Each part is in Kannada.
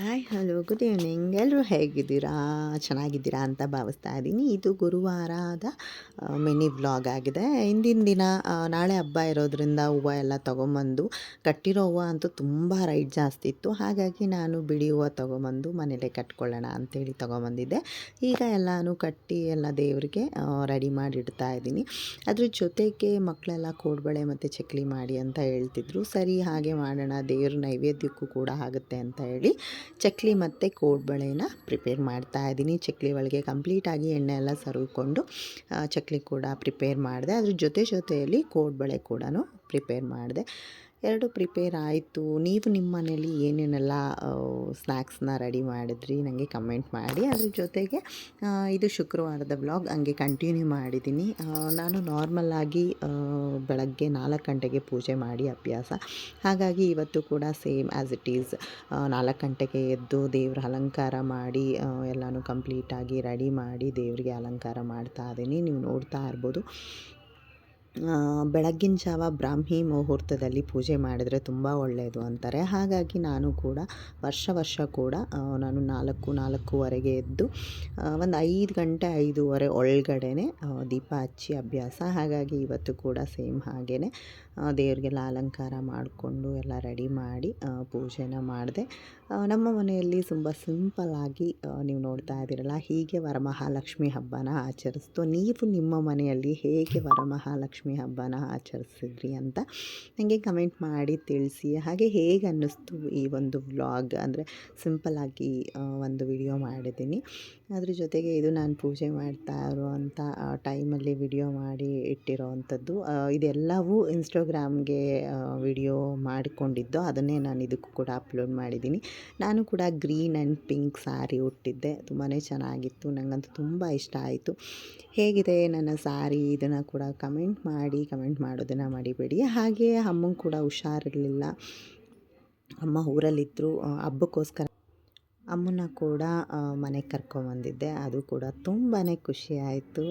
Hi hello good evening. ಎಲ್ಲರೂ ಹೇಗಿದ್ದೀರಾ? ಚೆನ್ನಾಗಿದ್ದೀರಾ ಅಂತ ಭಾವಿಸ್ತಾ ಇದ್ದೀನಿ. ಇದು ಗುರುವಾರದ ಮಿನಿ ವ್ಲಾಗ್ ಆಗಿದೆ. ಹಿಂದಿನ ದಿನ ನಾಳೆ ಹಬ್ಬ ಇರೋದ್ರಿಂದ ಹೂವು ಎಲ್ಲ ತೊಗೊಂಬಂದು, ಕಟ್ಟಿರೋ ಹೂವು ಅಂತೂ ತುಂಬ ರೈಟ್ ಜಾಸ್ತಿ ಇತ್ತು. ಹಾಗಾಗಿ ನಾನು ಬಿಡಿ ಹೂವು ತೊಗೊಂಬಂದು ಮನೇಲೇ ಕಟ್ಕೊಳ್ಳೋಣ ಅಂತೇಳಿ ತೊಗೊಂಬಂದಿದ್ದೆ. ಈಗ ಎಲ್ಲನೂ ಕಟ್ಟಿ ಎಲ್ಲ ದೇವರಿಗೆ ರೆಡಿ ಮಾಡಿ ಇಡ್ತಾ ಇದ್ದೀನಿ. ಅದ್ರ ಜೊತೆಗೆ ಮಕ್ಕಳೆಲ್ಲ ಕೋಡ್ಬಳೆ ಮತ್ತು ಚಕ್ಲಿ ಮಾಡಿ ಅಂತ ಹೇಳ್ತಿದ್ರು. ಸರಿ, ಹಾಗೆ ಮಾಡೋಣ, ದೇವ್ರ ನೈವೇದ್ಯಕ್ಕೂ ಕೂಡ ಆಗುತ್ತೆ ಅಂತ ಹೇಳಿ ಚಕ್ಲಿ ಮತ್ತು ಕೋಡ್ಬಳೆನ ಪ್ರಿಪೇರ್ ಮಾಡ್ತಾ ಇದ್ದೀನಿ. ಚಕ್ಲಿ ಒಳಗೆ ಕಂಪ್ಲೀಟಾಗಿ ಎಣ್ಣೆ ಎಲ್ಲ ಸವರ್ಕೊಂಡು ಚಕ್ಲಿ ಕೂಡ ಪ್ರಿಪೇರ್ ಮಾಡಿದೆ. ಅದ್ರ ಜೊತೆಯಲ್ಲಿ ಕೋಡ್ಬಳೆ ಕೂಡ ಪ್ರಿಪೇರ್ ಮಾಡಿದೆ. ಎರಡು ಪ್ರಿಪೇರ್ ಆಯಿತು. ನೀವು ನಿಮ್ಮ ಮನೇಲಿ ಏನೇನೆಲ್ಲ ಸ್ನ್ಯಾಕ್ಸ್ನ ರೆಡಿ ಮಾಡಿದ್ರಿ ನನಗೆ ಕಮೆಂಟ್ ಮಾಡಿ. ಅದ್ರ ಜೊತೆಗೆ ಇದು ಶುಕ್ರವಾರದ ವ್ಲಾಗ್ ಹಂಗೆ ಕಂಟಿನ್ಯೂ ಮಾಡಿದ್ದೀನಿ. ನಾನು ನಾರ್ಮಲ್ಲಾಗಿ ಬೆಳಗ್ಗೆ 4 ಗಂಟೆಗೆ ಪೂಜೆ ಮಾಡಿ ಅಭ್ಯಾಸ. ಹಾಗಾಗಿ ಇವತ್ತು ಕೂಡ ಸೇಮ್ ಆ್ಯಸ್ ಇಟ್ ಈಸ್ 4 ಗಂಟೆಗೆ ಎದ್ದು ದೇವ್ರ ಅಲಂಕಾರ ಮಾಡಿ ಎಲ್ಲನೂ ಕಂಪ್ಲೀಟಾಗಿ ರೆಡಿ ಮಾಡಿ ದೇವರಿಗೆ ಅಲಂಕಾರ ಮಾಡ್ತಾ ಇದ್ದೀನಿ. ನೀವು ನೋಡ್ತಾ ಇರ್ಬೋದು. ಬೆಳಗ್ಗಿನ ಜಾವ ಬ್ರಾಹ್ಮಿ ಮುಹೂರ್ತದಲ್ಲಿ ಪೂಜೆ ಮಾಡಿದರೆ ತುಂಬ ಒಳ್ಳೆಯದು ಅಂತಾರೆ. ಹಾಗಾಗಿ ನಾನು ಕೂಡ ವರ್ಷ ಕೂಡ ನಾನು 4:30 ಎದ್ದು ಒಂದು 5 ಗಂಟೆ 5:30 ಒಳಗಡೆ ದೀಪ ಹಚ್ಚಿ ಅಭ್ಯಾಸ. ಹಾಗಾಗಿ ಇವತ್ತು ಕೂಡ ಸೇಮ್ ಹಾಗೇ ದೇವರಿಗೆಲ್ಲ ಅಲಂಕಾರ ಮಾಡಿಕೊಂಡು ಎಲ್ಲ ರೆಡಿ ಮಾಡಿ ಪೂಜೆನ ಮಾಡಿದೆ. ನಮ್ಮ ಮನೆಯಲ್ಲಿ ತುಂಬ ಸಿಂಪಲ್ಲಾಗಿ ನೀವು ನೋಡ್ತಾ ಇದ್ದೀರಲ್ಲ, ಹೀಗೆ ವರಮಹಾಲಕ್ಷ್ಮಿ ಹಬ್ಬನ ಆಚರಿಸ್ತು. ನೀವು ನಿಮ್ಮ ಮನೆಯಲ್ಲಿ ಹೇಗೆ ವರಮಹಾಲಕ್ಷ್ಮಿ ಹಬ್ಬನ ಆಚರಿಸಿದ್ರಿ ಅಂತ ನನಗೆ ಕಮೆಂಟ್ ಮಾಡಿ ತಿಳಿಸಿ. ಹಾಗೆ ಹೇಗೆ ಅನ್ನಿಸ್ತು ಈ ಒಂದು ವ್ಲಾಗ್, ಅಂದರೆ ಸಿಂಪಲ್ಲಾಗಿ ಒಂದು ವಿಡಿಯೋ ಮಾಡಿದ್ದೀನಿ. ಅದ್ರ ಜೊತೆಗೆ ಇದು ನಾನು ಪೂಜೆ ಮಾಡ್ತಾ ಇರುವಂಥ ಟೈಮಲ್ಲಿ ವಿಡಿಯೋ ಮಾಡಿ ಇಟ್ಟಿರೋ ಅಂಥದ್ದು. ಇದೆಲ್ಲವೂ ಇನ್ಸ್ಟಾಗ್ರಾಮ್ಗೆ ವಿಡಿಯೋ ಮಾಡಿಕೊಂಡಿದ್ದು, ಅದನ್ನೇ ನಾನು ಇದಕ್ಕೂ ಕೂಡ ಅಪ್ಲೋಡ್ ಮಾಡಿದ್ದೀನಿ. ನಾನು ಕೂಡ ಗ್ರೀನ್ ಆ್ಯಂಡ್ ಪಿಂಕ್ ಸ್ಯಾರಿ ಉಟ್ಟಿದ್ದೆ. ತುಂಬಾ ಚೆನ್ನಾಗಿತ್ತು, ನನಗಂತೂ ತುಂಬ ಇಷ್ಟ ಆಯಿತು. ಹೇಗಿದೆ ನನ್ನ ಸ್ಯಾರಿ ಇದನ್ನು ಕೂಡ ಕಮೆಂಟ್ ಮಾಡೋದನ್ನು ಮರಿಬೇಡಿ. ಹಾಗೆ ಅಮ್ಮಂಗೆ ಕೂಡ ಹುಷಾರಿರಲಿಲ್ಲ, ಅಮ್ಮ ಊರಲ್ಲಿದ್ದರು. ಹಬ್ಬಕ್ಕೋಸ್ಕರ ಅಮ್ಮನ ಕೂಡ ಮನೆಗೆ ಕರ್ಕೊಂಬಂದಿದ್ದೆ. ಅದು ಕೂಡ ತುಂಬಾ ಖುಷಿ ಆಯಿತು.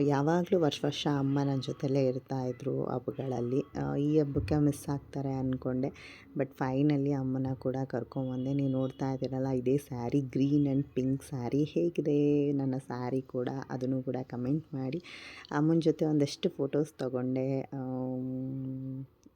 ಯಾವಾಗಲೂ ವರ್ಷ ಅಮ್ಮನ ಜೊತೆಲೇ ಇರ್ತಾಯಿದ್ರು ಹಬ್ಬಗಳಲ್ಲಿ. ಈ ಹಬ್ಬಕ್ಕೆ ಮಿಸ್ ಆಗ್ತಾರೆ ಅಂದ್ಕೊಂಡೆ, ಬಟ್ ಫೈನಲಿ ಅಮ್ಮನ ಕೂಡ ಕರ್ಕೊಂಬಂದೆ. ನೀವು ನೋಡ್ತಾ ಇದ್ದೀರಲ್ಲ, ಇದೇ sari, green and pink sari. ಹೇಗಿದೆ ನನ್ನ ಸ್ಯಾರಿ ಕೂಡ ಅದನ್ನು ಕೂಡ ಕಮೆಂಟ್ ಮಾಡಿ. ಅಮ್ಮನ ಜೊತೆ ಒಂದಷ್ಟು ಫೋಟೋಸ್ ತೊಗೊಂಡೆ.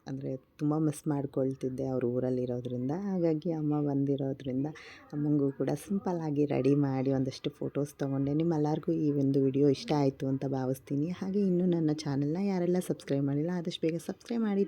ಅಂದರೆ ತುಂಬ ಮಿಸ್ ಮಾಡ್ಕೊಳ್ತಿದ್ದೆ ಅವ್ರ ಊರಲ್ಲಿರೋದ್ರಿಂದ. ಹಾಗಾಗಿ ಅಮ್ಮ ಬಂದಿರೋದ್ರಿಂದ ಅಮ್ಮಂಗೂ ಕೂಡ ಸಿಂಪಲ್ಲಾಗಿ ರೆಡಿ ಮಾಡಿ ಒಂದಷ್ಟು ಫೋಟೋಸ್ ತೊಗೊಂಡೆ. ನಿಮ್ಮೆಲ್ಲರಿಗೂ ಈ ಒಂದು ವಿಡಿಯೋ ಇಷ್ಟ ಆಯಿತು ಅಂತ ಭಾವಿಸ್ತೀನಿ. ಹಾಗೆ ಇನ್ನೂ ನನ್ನ ಚಾನಲ್ನ ಯಾರೆಲ್ಲ ಸಬ್ಸ್ಕ್ರೈಬ್ ಮಾಡಿಲ್ಲ ಆದಷ್ಟು ಬೇಗ ಸಬ್ಸ್ಕ್ರೈಬ್ ಮಾಡಿ.